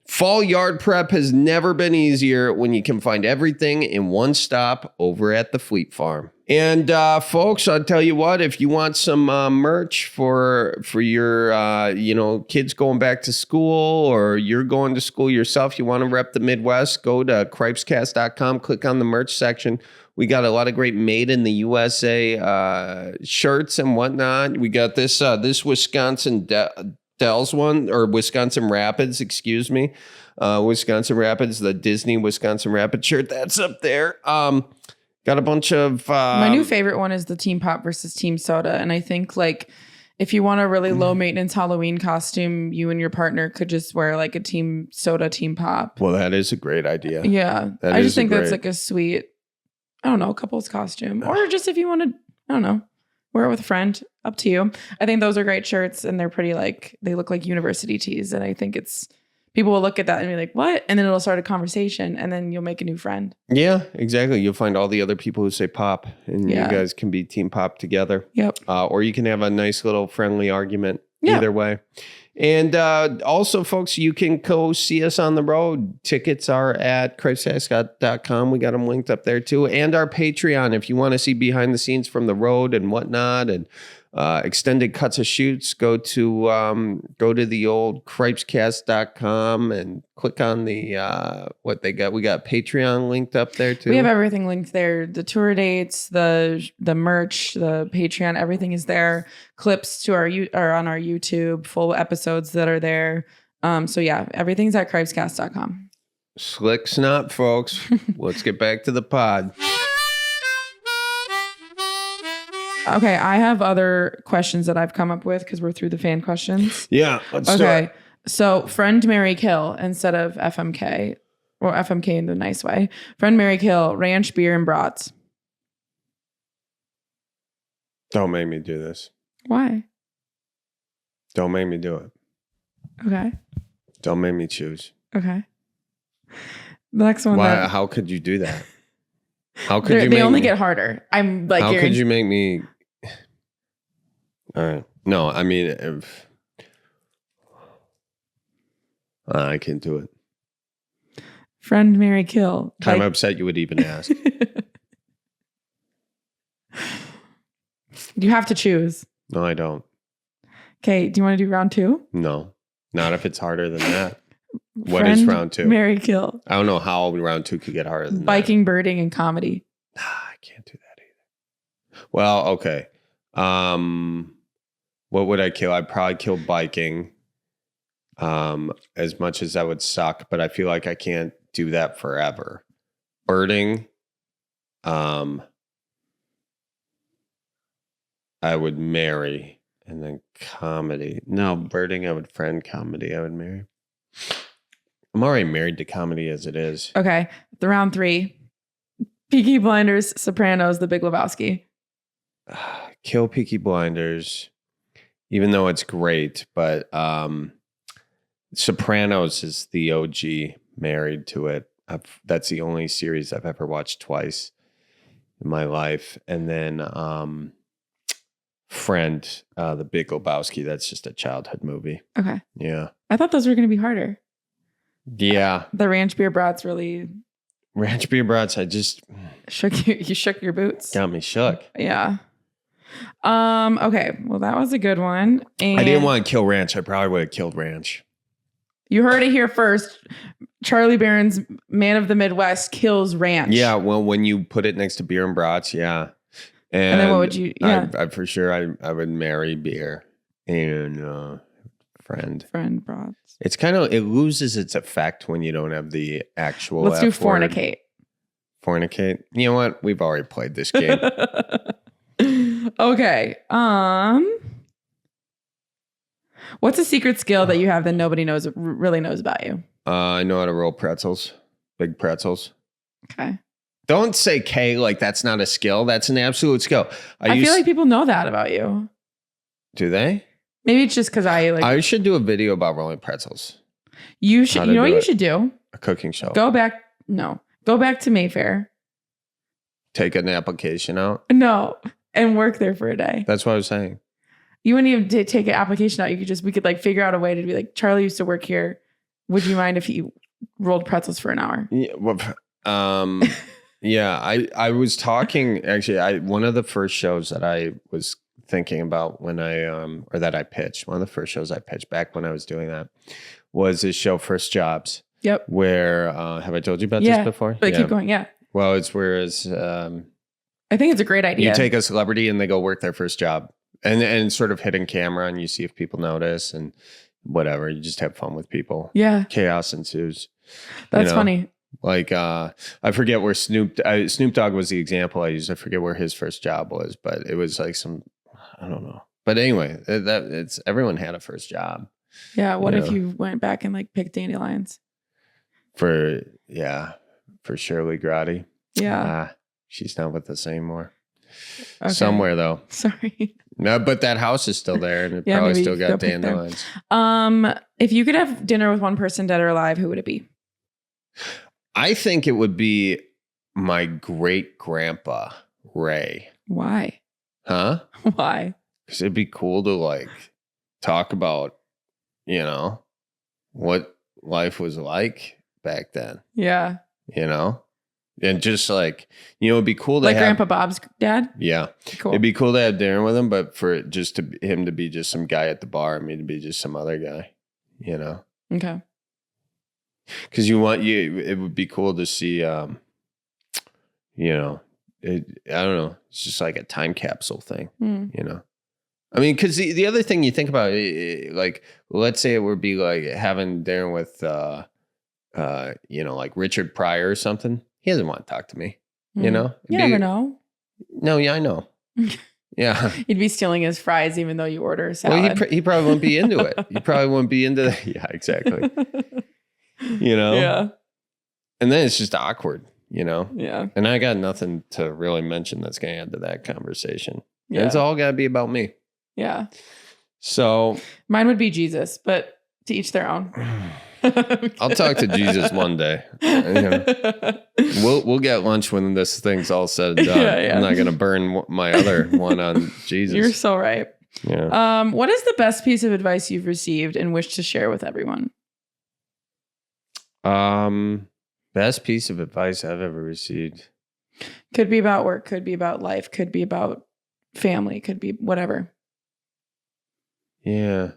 Fall yard prep has never been easier when you can find everything in one stop over at the Fleet Farm. And folks, I'll tell you what, if you want some merch for your kids going back to school or you're going to school yourself, you want to rep the Midwest, go to cripescast.com, click on the merch section. We got a lot of great made in the USA shirts and whatnot. We got this Wisconsin Dells one, or Wisconsin Rapids, excuse me. Wisconsin Rapids, the Disney Wisconsin Rapids shirt, that's up there. Got a bunch of... my new favorite one is the Team Pop versus Team Soda. And I think if you want a really low maintenance Halloween costume, you and your partner could just wear a Team Soda, Team Pop. Well, that is a great idea. Yeah. I just think that's a sweet, couple's costume. Or just if you want to, wear it with a friend, up to you. I think those are great shirts and they're pretty they look like university tees. And I think people will look at that and be like, what? And then it'll start a conversation and then you'll make a new friend. Yeah, exactly. You'll find all the other people who say pop and you guys can be Team Pop together. Yep. Or you can have a nice little friendly argument either way. And also, folks, you can go see us on the road. Tickets are at crepes.com. We got them linked up there too. And our Patreon, if you want to see behind the scenes from the road and whatnot and extended cuts of shoots, go to the old cripescast.com and click on the what they got. We got Patreon linked up there too. We have everything linked there. The tour dates, the merch, the Patreon, everything is there. Clips to are on our YouTube, full episodes that are there. So yeah, everything's at cripescast.com. Slick snot, folks. Let's get back to the pod. Okay, I have other questions that I've come up with because we're through the fan questions. Yeah, let's start. So friend, marry, kill instead of FMK, or FMK in the nice way. Friend, marry, kill, ranch, beer, and brats. Don't make me do this. Why? Don't make me do it. Okay. Don't make me choose. Okay. The next one. Why? How could you do that? How could you? They only get harder. I'm like. How could you make me? All right. No, I mean, I can't do it. Friend, marry, kill. I'm upset you would even ask. You have to choose. No, I don't. Okay. Do you want to do round 2? No, not if it's harder than that. What Friend, is round 2? Marry, kill. I don't know how round 2 could get harder than Biking, birding, and comedy. I can't do that either. Well, okay. What would I kill? I'd probably kill biking. As much as that would suck, but I feel like I can't do that forever. Birding. I would marry. And then comedy. No, birding, I would friend. Comedy, I would marry. I'm already married to comedy as it is. Okay. The round 3. Peaky Blinders, Sopranos, The Big Lebowski. Kill Peaky Blinders, even though it's great, but Sopranos is the OG. Married to it. That's the only series I've ever watched twice in my life. And then Friend, The Big Lebowski. That's just a childhood movie. Okay. Yeah. I thought those were going to be harder. Yeah. The ranch beer brats really... Ranch beer brats, I just... You shook your boots. Got me shook. Yeah. Okay. Well, that was a good one. And I didn't want to kill ranch. I probably would have killed ranch. You heard it here first. Charlie Barron's Man of the Midwest kills ranch. Yeah. Well, when you put it next to beer and brats, yeah. And then what would you... Yeah. I for sure, I would marry beer and friend. Friend brats. It's kind of... It loses its effect when you don't have the actual... Let's do F word. fornicate. Fornicate. You know what? We've already played this game. Okay. What's a secret skill that you have that nobody really knows about you? I know how to roll pretzels. Big pretzels. Okay. Don't say K like that's not a skill. That's an absolute skill. I feel like people know that about you. Do they? Maybe it's just because I should do a video about rolling pretzels. You should. You know what you should do? A cooking show. Go back to Mayfair. Take an application out. No, and work there for a day. That's what I was saying. You wouldn't even take an application out. We could like figure out a way to be like, Charlie used to work here. Would you mind if he rolled pretzels for an hour? Yeah. Well, yeah. I was talking actually. One of the first shows that I was thinking about when or that I pitched. One of the first shows I pitched back when I was doing that was this show, First Jobs. Yep. Where have I told you about this before? But keep going. Yeah. Well, it's whereas I think it's a great idea. You take a celebrity and they go work their first job, and sort of hidden camera, and you see if people notice and whatever. You just have fun with people. Yeah. Chaos ensues. That's funny. Like I forget where Snoop Dogg was the example I used. I forget where his first job was, but it was like I don't know. But anyway, it's everyone had a first job. Yeah. What if you went back and like picked dandelions? For Shirley Grotty. Yeah. She's not with us anymore. Okay. Somewhere though. Sorry. No, but that house is still there and it probably still got dandelions. If you could have dinner with one person, dead or alive, who would it be? I think it would be my great grandpa, Ray. Why? Huh? Why? Because it'd be cool to like talk about, what life was like back then. Yeah. And just like, it'd be cool to like have Grandpa Bob's dad. Yeah. Cool. It'd be cool to have dinner with him, but for him to be just some guy at the bar, me to be just some other guy, Okay. Because it would be cool to see, I don't know. It's just like a time capsule thing, I mean, because the other thing you think about, like, let's say it would be like having dinner with, like Richard Pryor or something. He doesn't want to talk to me, You never know. No, yeah, I know. Yeah. You'd be stealing his fries even though you order a salad. Well, he probably wouldn't be into it. He probably wouldn't be into that. Yeah, exactly. Yeah. And then it's just awkward, Yeah. And I got nothing to really mention that's going to add to that conversation. Yeah. And it's all got to be about me. Yeah. So mine would be Jesus, but to each their own. I'll talk to Jesus one day. We'll get lunch when this thing's all said and done. Yeah. I'm not going to burn my other one on Jesus. You're so right. Yeah. What is the best piece of advice you've received and wish to share with everyone? Best piece of advice I've ever received. Could be about work, could be about life, could be about family, could be whatever. Yeah.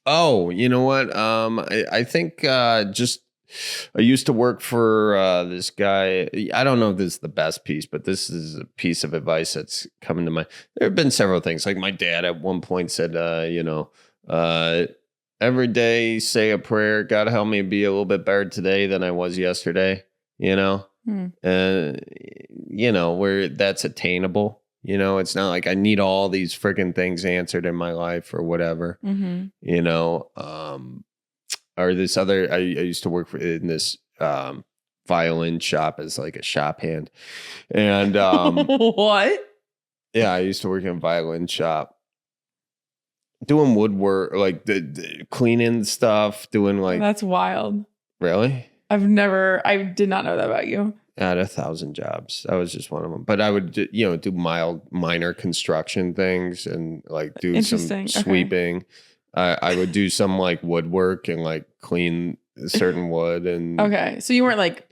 Oh, you know what? I think just I used to work for this guy. I don't know if this is the best piece, but this is a piece of advice that's coming to mind. There have been several things. Like my dad at one point said, every day say a prayer. God help me be a little bit better today than I was yesterday. Where that's attainable. It's not like I need all these freaking things answered in my life or whatever. Or this other, I used to work in this violin shop as like a shop hand. And what? Yeah, I used to work in a violin shop doing woodwork, like the cleaning stuff, doing like. That's wild. Really? I did not know that about you. I had 1,000 jobs. That was just one of them. But I would, do minor construction things and like do some sweeping. Okay. I would do some like woodwork and like clean certain wood and. Okay, so you weren't like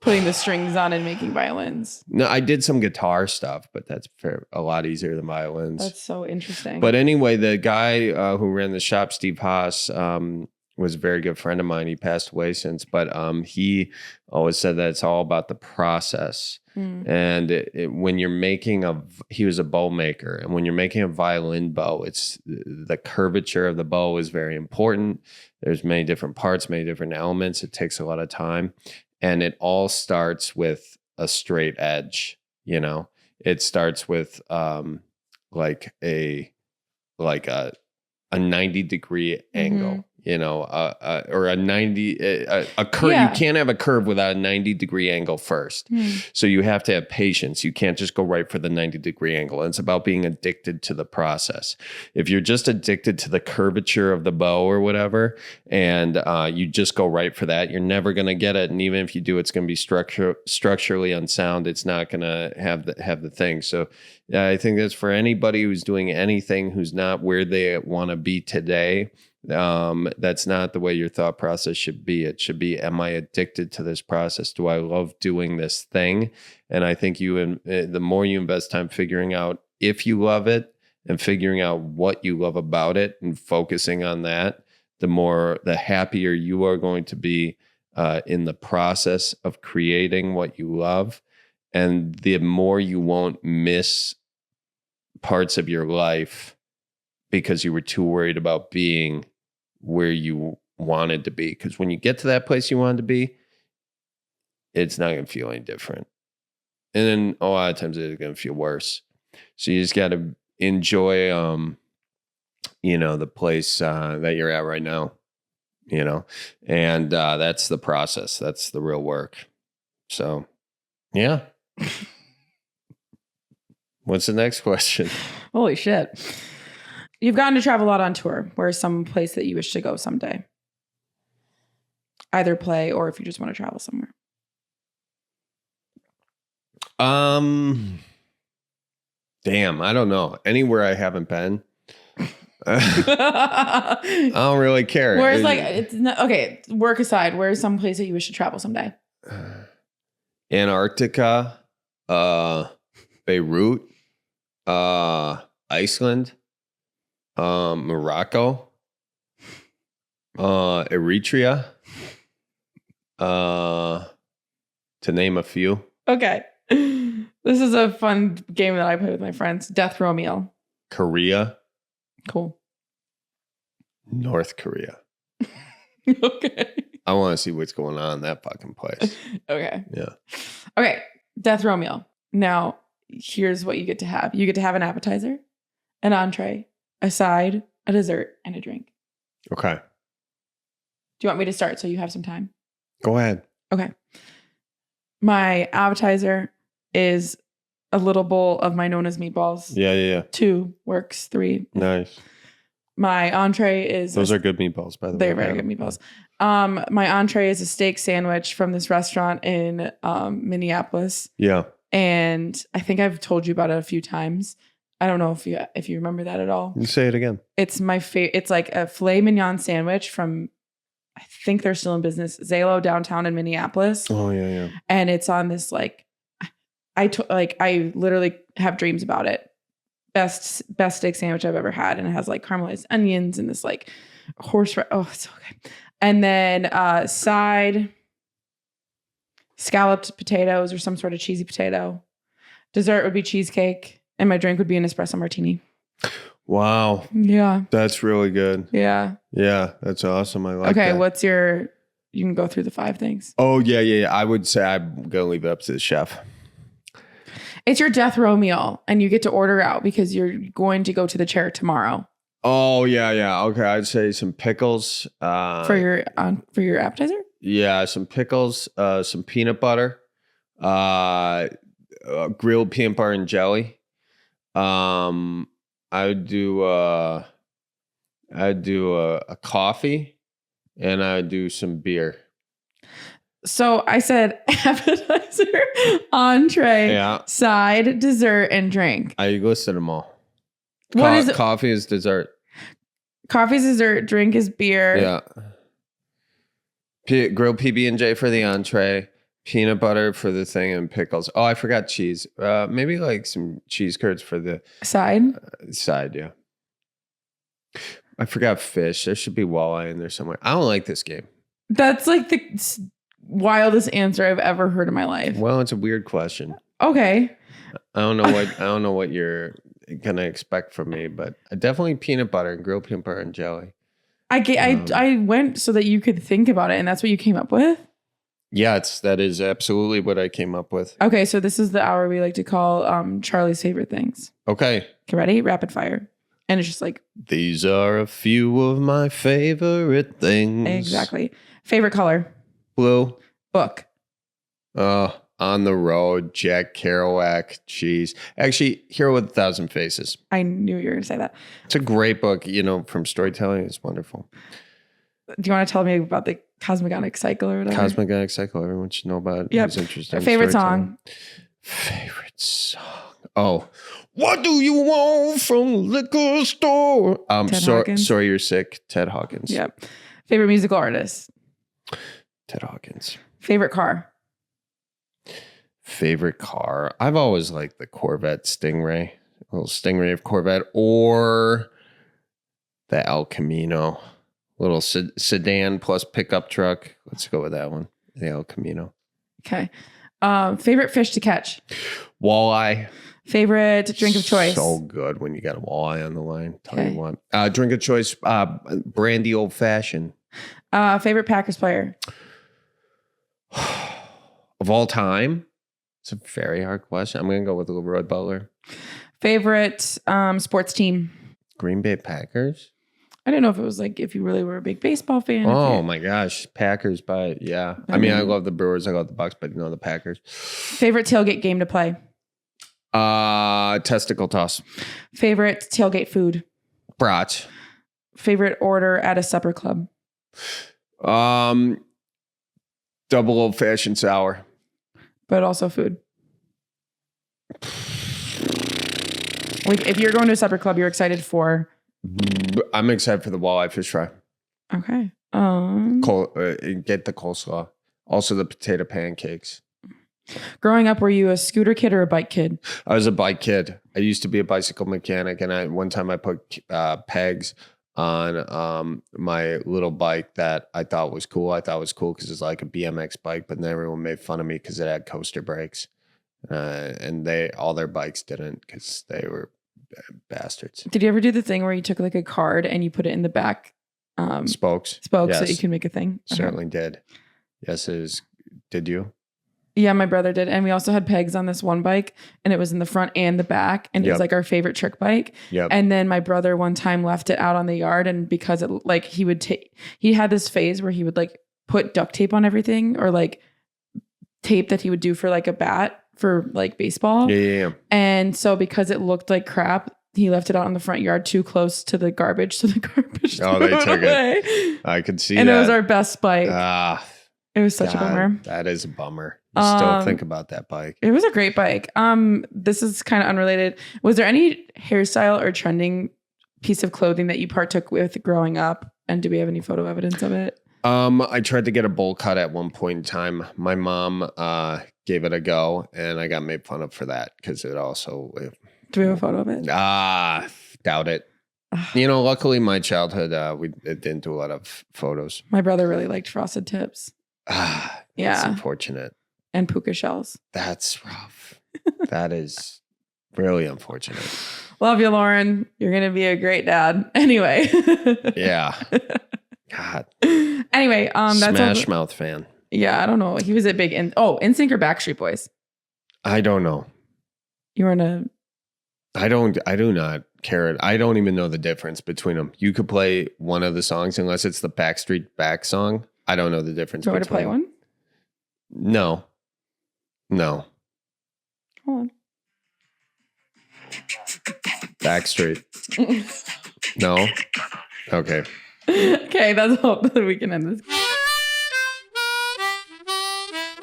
putting the strings on and making violins. No, I did some guitar stuff, but that's a lot easier than violins. That's so interesting. But anyway, the guy who ran the shop, Steve Haas, was a very good friend of mine. He passed away since, but he always said that it's all about the process. And when you're making he was a bow maker, and when you're making a violin bow, it's the curvature of the bow is very important. There's many different parts, many different elements. It takes a lot of time, and it all starts with a straight edge. It starts with like a 90-degree angle. Or a 90, a curve. Yeah. You can't have a curve without a 90-degree angle first. So you have to have patience. You can't just go right for the 90-degree angle. And it's about being addicted to the process. If you're just addicted to the curvature of the bow or whatever, and you just go right for that, you're never going to get it. And even if you do, it's going to be structurally unsound. It's not going to have the thing. So I think that's for anybody who's doing anything who's not where they want to be today. That's not the way your thought process should be. It should be, am I addicted to this process? Do I love doing this thing? And I think the more you invest time figuring out if you love it and figuring out what you love about it and focusing on that, the happier you are going to be in the process of creating what you love. And the more you won't miss parts of your life because you were too worried about being where you wanted to be. Because when you get to that place you wanted to be, it's not going to feel any different. And then a lot of times it's going to feel worse. So you just got to enjoy, the place that you're at right now, and that's the process. That's the real work. So, yeah. What's the next question? Holy shit. You've gotten to travel a lot on tour. Where's some place that you wish to go someday? Either play or if you just want to travel somewhere. Damn, I don't know. Anywhere I haven't been. I don't really care. Where's it's not, okay, work aside, where's some place that you wish to travel someday? Antarctica, Beirut, Iceland, Morocco, Eritrea, to name a few. Okay. This is a fun game that I play with my friends. Death row meal. Korea. Cool. North Korea. Okay. I want to see what's going on in that fucking place. Okay. Yeah. Okay. Death row meal. Now, here's what you get to have. You get to have an appetizer, an entree, a side, a dessert, and a drink. Okay. Do you want me to start so you have some time? Go ahead. Okay. My appetizer is a little bowl of my Nona's meatballs. Yeah. 2 works. 3. Nice. My entree is... Those are good meatballs, by the way. They're very good meatballs. My entree is a steak sandwich from this restaurant in Minneapolis. Yeah. And I think I've told you about it a few times. I don't know if you remember that at all. You say it again. It's my favorite. It's like a filet mignon sandwich from, I think they're still in business, Zalo downtown in Minneapolis. Oh, yeah. And it's on this I literally have dreams about it. Best steak sandwich I've ever had. And it has like caramelized onions and this like horseradish. Oh, it's so good. And then side scalloped potatoes or some sort of cheesy potato. Dessert would be cheesecake. And my drink would be an espresso martini. Wow. Yeah. That's really good. Yeah. Yeah. That's awesome. I like that. Okay. What's your, you can go through the 5 things. Oh, yeah. I would say I'm going to leave it up to the chef. It's your death row meal and you get to order out because you're going to go to the chair tomorrow. Oh, yeah. Okay. I'd say some pickles. For your appetizer? Yeah. Some pickles, some peanut butter, grilled peanut butter and jelly. I would do a coffee and I would do some beer. So I said appetizer, entree, side, dessert, and drink. I listed them all. What is it? Coffee is dessert. Coffee is dessert. Drink is beer. Yeah. Grilled PB&J for the entree. Peanut butter for the thing and pickles. Oh, I forgot cheese. Maybe like some cheese curds for the side. Side, yeah. I forgot fish. There should be walleye in there somewhere. I don't like this game. That's like the wildest answer I've ever heard in my life. Well, it's a weird question. Okay. I don't know what you're gonna expect from me, but definitely peanut butter and grilled peanut butter and jelly. I went so that you could think about it, and that's what you came up with. Yeah, that is absolutely what I came up with. Okay, so this is the hour we like to call Charlie's favorite things. Okay. Get ready? Rapid fire. And it's just like... These are a few of my favorite things. Exactly. Favorite color? Blue. Book? On the Road, Jack Kerouac, jeez. Actually, Hero with 1,000 Faces. I knew you were going to say that. It's a great book, from storytelling. It's wonderful. Do you want to tell me about the Cosmogonic Cycle or whatever? Cosmogonic Cycle, everyone should know about it. Yep. It's interesting. Favorite song? Favorite song. Oh, what do you want from the liquor store? Sorry You're Sick, Ted Hawkins. Yep. Favorite musical artist? Ted Hawkins. Favorite car? Favorite car? I've always liked the Corvette Stingray. A little Stingray of Corvette or the El Camino. Little sedan plus pickup truck. Let's go with that one. The El Camino. Okay. Favorite fish to catch? Walleye. Favorite drink of choice? So good when you got a walleye on the line. Tell you what. Drink of choice, brandy old fashioned. Favorite Packers player? Of all time? It's a very hard question. I'm going to go with Leroy Butler. Favorite sports team? Green Bay Packers. I don't know if it was like if you really were a big baseball fan. Oh my gosh, Packers! Yeah. I mean, I love the Brewers, I love the Bucks, but the Packers. Favorite tailgate game to play? Testicle toss. Favorite tailgate food? Brats. Favorite order at a supper club? Double old fashioned sour. But also food. Like if you're going to a supper club, you're excited for. I'm excited for the walleye fish fry. Okay. Get the coleslaw. Also the potato pancakes. Growing up, were you a scooter kid or a bike kid? I was a bike kid. I used to be a bicycle mechanic, and one time I put pegs on my little bike that I thought was cool. I thought it was cool because it's like a BMX bike, but then everyone made fun of me because it had coaster brakes, and all their bikes didn't because they were bastards. Did you ever do the thing where you took like a card and you put it in the back spokes yes. So that you can make a thing? Certainly did. Yes, it is. Did you? Yeah, my brother did. And we also had pegs on this one bike, and it was in the front and the back, and it was like our favorite trick bike. Yep. And then my brother one time left it out on the yard, and because he had this phase where he would like put duct tape on everything, or like tape that he would do for like a bat for like baseball. Yeah. And so because it looked like crap, he left it out in the front yard too close to the garbage. So the garbage they took it. I could see and that. It was our best bike. It was such a bummer. That is a bummer. I still think about that bike. It was a great bike. This is kind of unrelated. Was there any hairstyle or trending piece of clothing that you partook with growing up? And do we have any photo evidence of it? I tried to get a bowl cut at one point in time. My mom gave it a go, and I got made fun of for that because it also. Do we have a photo of it? Doubt it. Luckily my childhood, it didn't do a lot of photos. My brother really liked frosted tips. That's unfortunate. And puka shells. That's rough. That is really unfortunate. Love you, Lauren. You're going to be a great dad. Anyway. Yeah. God. Anyway, that's Smash Mouth fan. Yeah, I don't know. He was a big NSYNC or Backstreet Boys? I don't know. You were in a... I do not care. I don't even know the difference between them. You could play one of the songs unless it's the Backstreet Back song. I don't know the difference. Do you want to play one? No. Hold on. Backstreet. No? Okay. Okay, that's all that we can end this.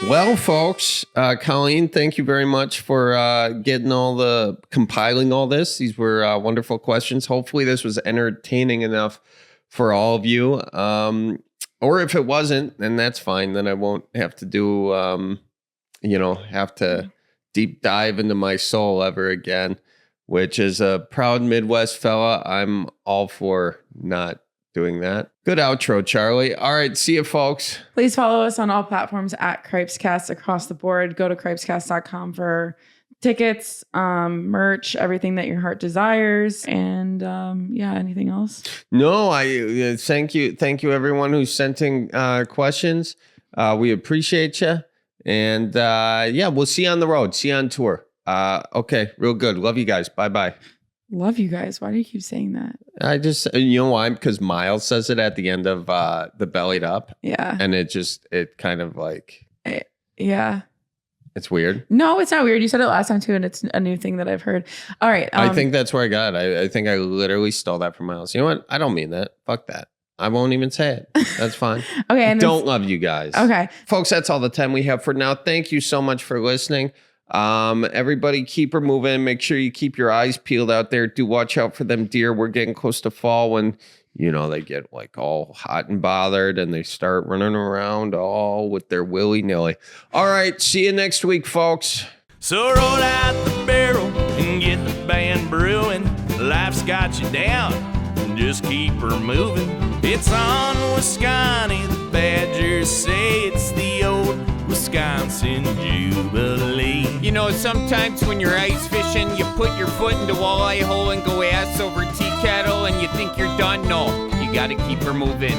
Well, folks, Colleen, thank you very much for compiling all this. These were wonderful questions. Hopefully this was entertaining enough for all of you. Or if it wasn't, then that's fine. Then I won't have to do, have to deep dive into my soul ever again, which is a proud Midwest fella. I'm all for not doing that. Good outro, Charlie. All right. See you, folks. Please follow us on all platforms at Cripescast across the board. Go to cripescast.com for tickets, merch, everything that your heart desires. And anything else? No, I thank you. Thank you, everyone who's sent in questions. We appreciate you. And we'll see you on the road. See you on tour. Okay. Real good. Love you guys. Bye-bye. Love you guys. Why do you keep saying that? I just, why? Because Miles says it at the end of the Bellied Up. Yeah. And it kind of like. Yeah. It's weird. No, it's not weird. You said it last time too, and it's a new thing that I've heard. All right. I think that's where I got it. I think I literally stole that from Miles. You know what? I don't mean that. Fuck that. I won't even say it. That's fine. Okay. And don't love you guys. Okay. Folks, that's all the time we have for now. Thank you so much for listening. Everybody keep her moving. Make sure you keep your eyes peeled out there. Do watch out for them deer. We're getting close to fall when, they get like all hot and bothered and they start running around all with their willy-nilly. All right. See you next week, folks. So roll out the barrel and get the band brewing. Life's got you down. Just keep her moving. It's on Wisconsin. The Badgers say it's the old Wisconsin Jubilee. Sometimes when you're ice fishing, you put your foot in the walleye hole and go ass over tea kettle and you think you're done. No, you gotta keep her moving.